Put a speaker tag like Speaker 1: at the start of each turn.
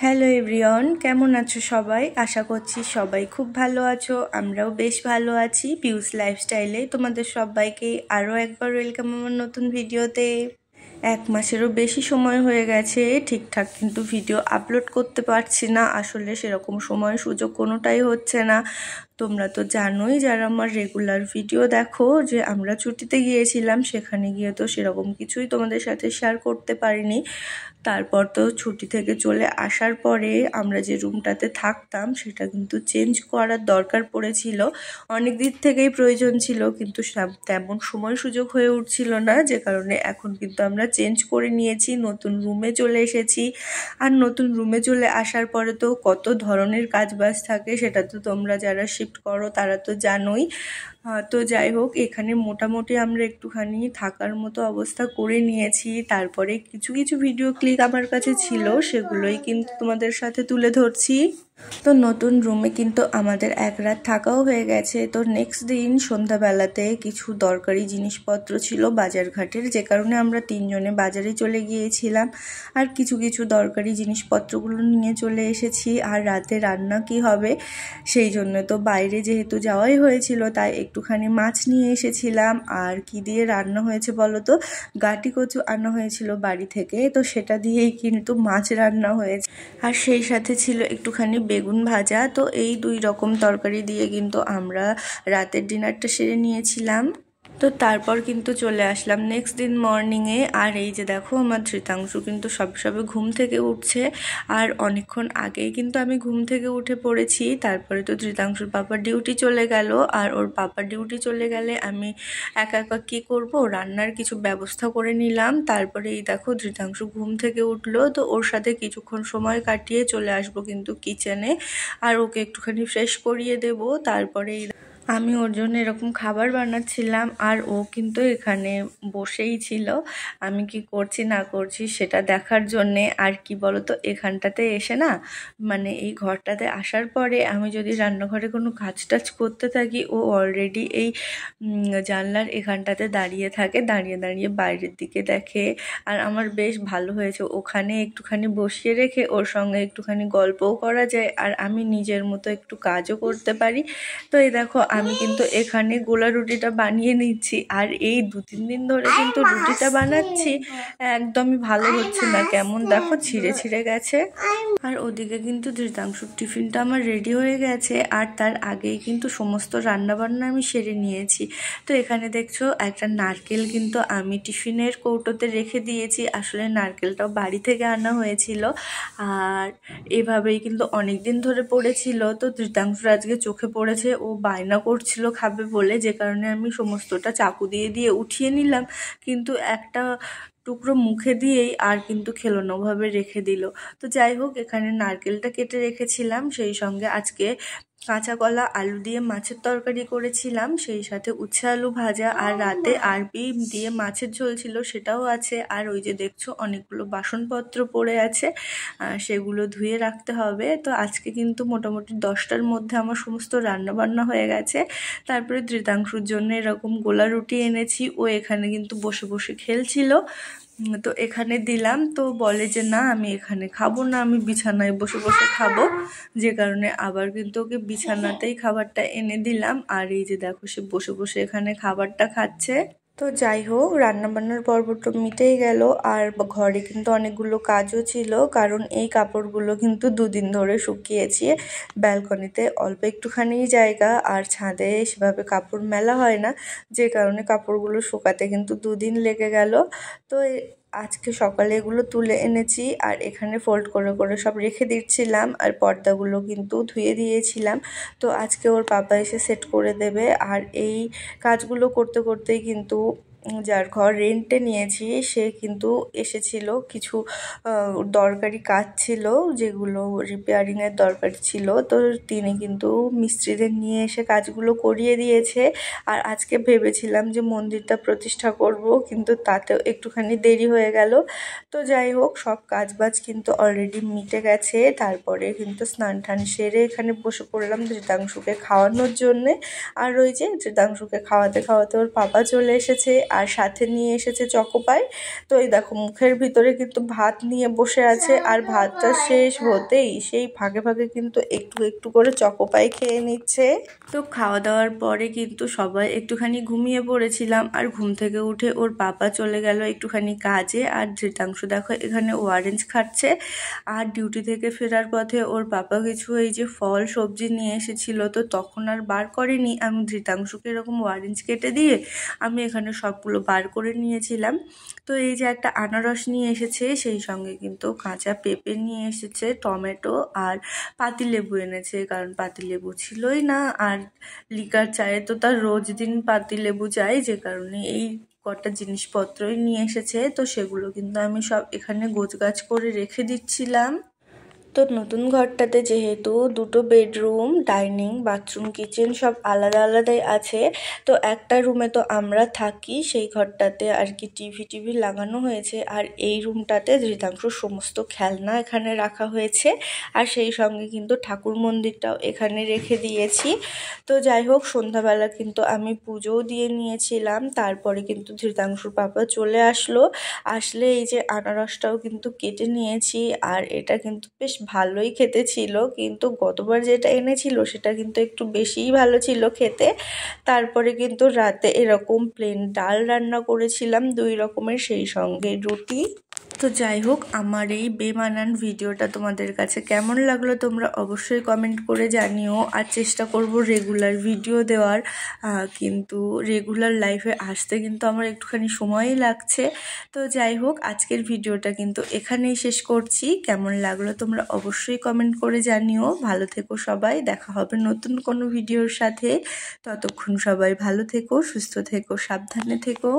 Speaker 1: Hello everyone, কেমন আছো সবাই? আশা করছি সবাই খুব ভালো আছো। আমরাও বেশ ভালো আছি। পিউস লাইফস্টাইলে তোমাদের সবাইকে আরও একবার ওয়েলকাম আমার নতুন ভিডিওতে। 1 মাসেরও বেশি সময় হয়ে গেছে ঠিকঠাক কিন্তু ভিডিও আপলোড করতে পারছি না। আসলে সেরকম সময় সুযোগ কোনোটাই হচ্ছে না। তোমরা তো জানোই যারা আমার রেগুলার ভিডিও দেখো যে আমরা ছুটিতে গিয়েছিলাম, সেখানে গিয়ে তো সেরকম কিছুই তোমাদের সাথে শেয়ার করতে পারিনি। তারপর তো ছুটি থেকে চলে আসার পরে আমরা যে রুমটাতে থাকতাম সেটা কিন্তু চেঞ্জ করার দরকার পড়েছিল। অনেক দিক থেকেই প্রয়োজন ছিল, কিন্তু তেমন সময় সুযোগ হয়ে উঠছিল না, যে কারণে এখন কিন্তু আমরা চেঞ্জ করে নিয়েছি, নতুন রুমে চলে এসেছি। আর নতুন রুমে চলে আসার পরে তো কত ধরনের কাজবাজ থাকে, সেটা তো তোমরা যারা শিফট করো তারা তো জানোই। তো যাই হোক, এখানে মোটামুটি আমরা একটুখানি থাকার মতো অবস্থা করে নিয়েছি। তারপরে কিছু কিছু ভিডিও ক্লিপ আমার কাছে ছিল, সেগুলোই কিন্তু তোমাদের সাথে তুলে ধরছি। তো নতুন রুমে কিন্তু আমাদের 1 রাত থাকাও হয়ে গেছে। তো নেক্সট দিন সন্ধ্যাবেলাতে কিছু দরকারি জিনিসপত্র ছিল বাজারঘাটের, যে কারণে আমরা 3 জনে বাজারে চলে গিয়েছিলাম আর কিছু কিছু দরকারি জিনিসপত্রগুলো নিয়ে চলে এসেছি। আর রাতে রান্না কি হবে সেই জন্য তো বাইরে যেহেতু যাওয়াই হয়েছিল, তাই একটুখানি মাছ নিয়ে এসেছিলাম। আর কি দিয়ে রান্না হয়েছে বলো তো, গাটি কচু আনা হয়েছিল বাড়ি থেকে, তো সেটা দিয়েই কিন্তু মাছ রান্না হয়েছে। আর সেই সাথে ছিল একটুখানি বেগুন ভাজা। তো এই 2 রকম তরকারি দিয়ে কিন্তু আমরা রাতের ডিনারটা সেরে নিয়েছিলাম। তো তারপর কিন্তু চলে আসলাম নেক্সট দিন মর্নিংয়ে। আর এই যে দেখো, আমার ধৃতাংশু কিন্তু সবে ঘুম থেকে উঠছে। আর অনেকক্ষণ আগেই কিন্তু আমি ঘুম থেকে উঠে পড়েছি। তারপরে তো ধৃতাংশুর পাপার ডিউটি চলে গেল। আর ওর পাপার ডিউটি চলে গেলে আমি একা একা কী করবো, রান্নার কিছু ব্যবস্থা করে নিলাম। তারপরে এই দেখো, ধৃতাংশু ঘুম থেকে উঠলো, তো ওর সাথে কিছুক্ষণ সময় কাটিয়ে চলে আসবো কিন্তু কিচেনে। আর ওকে একটুখানি ফ্রেশ করিয়ে দেবো। তারপরে আমি ওর জন্য এরকম খাবার বানাচ্ছিলাম, আর ও কিন্তু এখানে বসেই ছিল আমি কি করছি না করছি সেটা দেখার জন্যে। আর কি বলতো, এখানটাতে এসে না, মানে এই ঘরটাতে আসার পরে আমি যদি রান্নাঘরে কোনো কাজ টাজ করতে থাকি, ও অলরেডি এই জানলার এখানটাতে দাঁড়িয়ে থাকে, দাঁড়িয়ে দাঁড়িয়ে বাইরের দিকে দেখে। আর আমার বেশ ভালো হয়েছে, ওখানে একটুখানি বসিয়ে রেখে ওর সঙ্গে একটুখানি গল্পও করা যায়, আর আমি নিজের মতো একটু কাজও করতে পারি। তো এই দেখো, আমি কিন্তু এখানে গোলা রুটিটা বানিয়ে নিচ্ছি। আর এই 2-3 দিন ধরে কিন্তু রুটিটা বানাচ্ছি, একদমই ভালো হচ্ছে না, কেমন দেখো ছিঁড়ে ছিঁড়ে গেছে। আর ওদিকে কিন্তু ধৃতাংশুর টিফিনটা আমার রেডি হয়ে গেছে, আর তার আগেই কিন্তু সমস্ত রান্নাবান্না আমি সেরে নিয়েছি। তো এখানে দেখছো একটা নারকেল কিন্তু আমি টিফিনের কৌটোতে রেখে দিয়েছি। আসলে নারকেলটাও বাড়ি থেকে আনা হয়েছিল, আর এভাবেই কিন্তু অনেক দিন ধরে পড়েছিল। তো ধৃতাংশুর আজকে চোখে পড়েছে, ও বায়না করছিল খাবে বলে, যে কারণে আমি সমস্তটা চাকু দিয়ে উঠিয়ে নিলাম। কিন্তু একটা টুকরো মুখে দিয়েই আর কিন্তু খেলো না, ওভাবে রেখে দিল। তো যাই হোক, এখানে নারকেলটা কেটে রেখেছিলাম, সেই সঙ্গে আজকে কাঁচা কলা আলু দিয়ে মাছের তরকারি করেছিলাম, সেই সাথে উচ্ছে আলু ভাজা, আর রাতে আরবি দিয়ে মাছের ঝোল ছিল সেটাও আছে। আর ওই যে দেখছো অনেকগুলো বাসনপত্র পড়ে আছে, সেগুলো ধুয়ে রাখতে হবে। তো আজকে কিন্তু মোটামুটি 10টার মধ্যে আমার সমস্ত রান্নাবান্না হয়ে গেছে। তারপরে ধৃতাংশুর জন্য এরকম গোলা রুটি এনেছি, ও এখানে কিন্তু বসে বসে খেলছিল। তো এখানে দিলাম, তো বলে যে না আমি এখানে খাবো না, আমি বিছানায় বসে বসে খাবো, যে কারণে আবার কিন্তু ওকে বিছানাতেই খাবারটা এনে দিলাম। আর এই যে দেখো, সে বসে বসে এখানে খাবারটা খাচ্ছে। তো যাই হোক, রান্নাবান্নার পর্বটা মিটেই গেল। আর ঘরে কিন্তু অনেকগুলো কাজও ছিল, কারণ এই কাপড়গুলো কিন্তু 2 দিন ধরে শুকিয়েছি। ব্যালকনিতে অল্প একটুখানি জায়গা, আর ছাদে সেভাবে কাপড় মেলা হয় না, যে কারণে কাপড়গুলো শুকাতে কিন্তু 2 দিন লেগে গেল। তো আজকে সকালে এগুলো তুলে এনেছি, আর এখানে ফোল্ড করে করে সব রেখে দিচ্ছিলাম। আর পর্দাগুলো কিন্তু ধুয়ে দিয়েছিলাম। তো আজকে ওর পাপা এসে সেট করে দেবে। আর এই কাজগুলো করতে করতেই কিন্তু যার ঘর রেন্টে নিয়েছি সে কিন্তু এসেছিল, কিছু দরকারি কাজ ছিল যেগুলো রিপেয়ারিংয়ের দরকার ছিল। তো তিনি কিন্তু মিস্ত্রিদের নিয়ে এসে কাজগুলো করিয়ে দিয়েছে। আর আজকে ভেবেছিলাম যে মন্দিরটা প্রতিষ্ঠা করব, কিন্তু তাতেও একটুখানি দেরি হয়ে গেল। তো যাই হোক, সব কাজবাজ কিন্তু অলরেডি মিটে গেছে। তারপরে কিন্তু স্নান টান সেরে এখানে বসে পড়লাম ধৃতাংশুকে খাওয়ানোর জন্যে। আর ওই যে ধৃতাংশুকে খাওয়াতে খাওয়াতে ওর পাপা চলে এসেছে। আর সাথে নিয়ে এসেছে চকোপাই। তো এই দেখো মুখের ভিতরে কিন্তু ভাত নিয়ে বসে আছে, আর ভাতটা শেষ হতেই সেই ফাঁকে ফাঁকে কিন্তু একটু একটু করে চকোপাই খেয়ে নিচ্ছে। তো খাওয়া দাওয়ার পরে কিন্তু সবাই একটুখানি ঘুমিয়ে পড়েছিলাম, আর ঘুম থেকে উঠে ওর বাবা চলে গেল একটুখানি কাজে, আর ধৃতাংশ দেখো এখানে অরেঞ্জ খাচ্ছে। আর ডিউটি থেকে ফেরার পথে ওর বাবা কিছু এই যে ফল সবজি নিয়ে এসেছিল, তো তখন আর বার করেনি, আমি ধৃতাংশকে এরকম অরেঞ্জ কেটে দিয়ে আমি এখানে সবগুলো বার করে নিয়েছিলাম। তো এই যে একটা আনারস নিয়ে এসেছে, সেই সঙ্গে কিন্তু কাঁচা পেঁপে নিয়ে এসেছে, টমেটো আর পাতিলেবু এনেছে, কারণ পাতিলেবু ছিলই না, আর লিকার চায়ে তো তার রোজ দিন পাতিলেবু চাই, যে কারণে এই কটা জিনিসপত্রই নিয়ে এসেছে। তো সেগুলো কিন্তু আমি সব এখানে গোছগাছ করে রেখে দিচ্ছিলাম। তো নতুন ঘরটাতে যেহেতু দুটো বেডরুম, ডাইনিং, বাথরুম, কিচেন সব আলাদা আলাদাই আছে, তো একটা রুমে তো আমরা থাকি, সেই ঘরটাতে আর কি টিভি লাগানো হয়েছে, আর এই রুমটাতে ধৃতাংশুর সমস্ত খেলনা এখানে রাখা হয়েছে, আর সেই সঙ্গে কিন্তু ঠাকুর মন্দিরটাও এখানে রেখে দিয়েছি। তো যাই হোক, সন্ধ্যাবেলা কিন্তু আমি পুজোও দিয়ে নিয়েছিলাম, তারপরে কিন্তু ধৃতাংশুর পাপা চলে আসলে এই যে আনারসটাও কিন্তু কেটে নিয়েছি, আর এটা কিন্তু বেশ ভালোই খেতে ছিল, কিন্তু গতবার যেটা এনেছিল সেটা কিন্তু একটু বেশিই ভালো ছিল খেতে। তারপরে কিন্তু রাতে এরকম প্লেন ডাল রান্না করেছিলাম 2 রকমের, সেই সঙ্গে রুটি। তো যাই হোক, আমার এই বেমানান ভিডিওটা তোমাদের কাছে কেমন লাগলো তোমরা অবশ্যই কমেন্ট করে জানিও, আর চেষ্টা করব রেগুলার ভিডিও দেওয়ার, কিন্তু রেগুলার লাইফে আসতে কিন্তু আমার একটুখানি সময়ই লাগছে। তো যাই হোক, আজকের ভিডিওটা কিন্তু এখানেই শেষ করছি। কেমন লাগলো তোমরা অবশ্যই কমেন্ট করে জানিও। ভালো থেকো সবাই, দেখা হবে নতুন কোনো ভিডিওর সাথে। ততক্ষণ সবাই ভালো থেকো, সুস্থ থেকো, সাবধানে থেকো।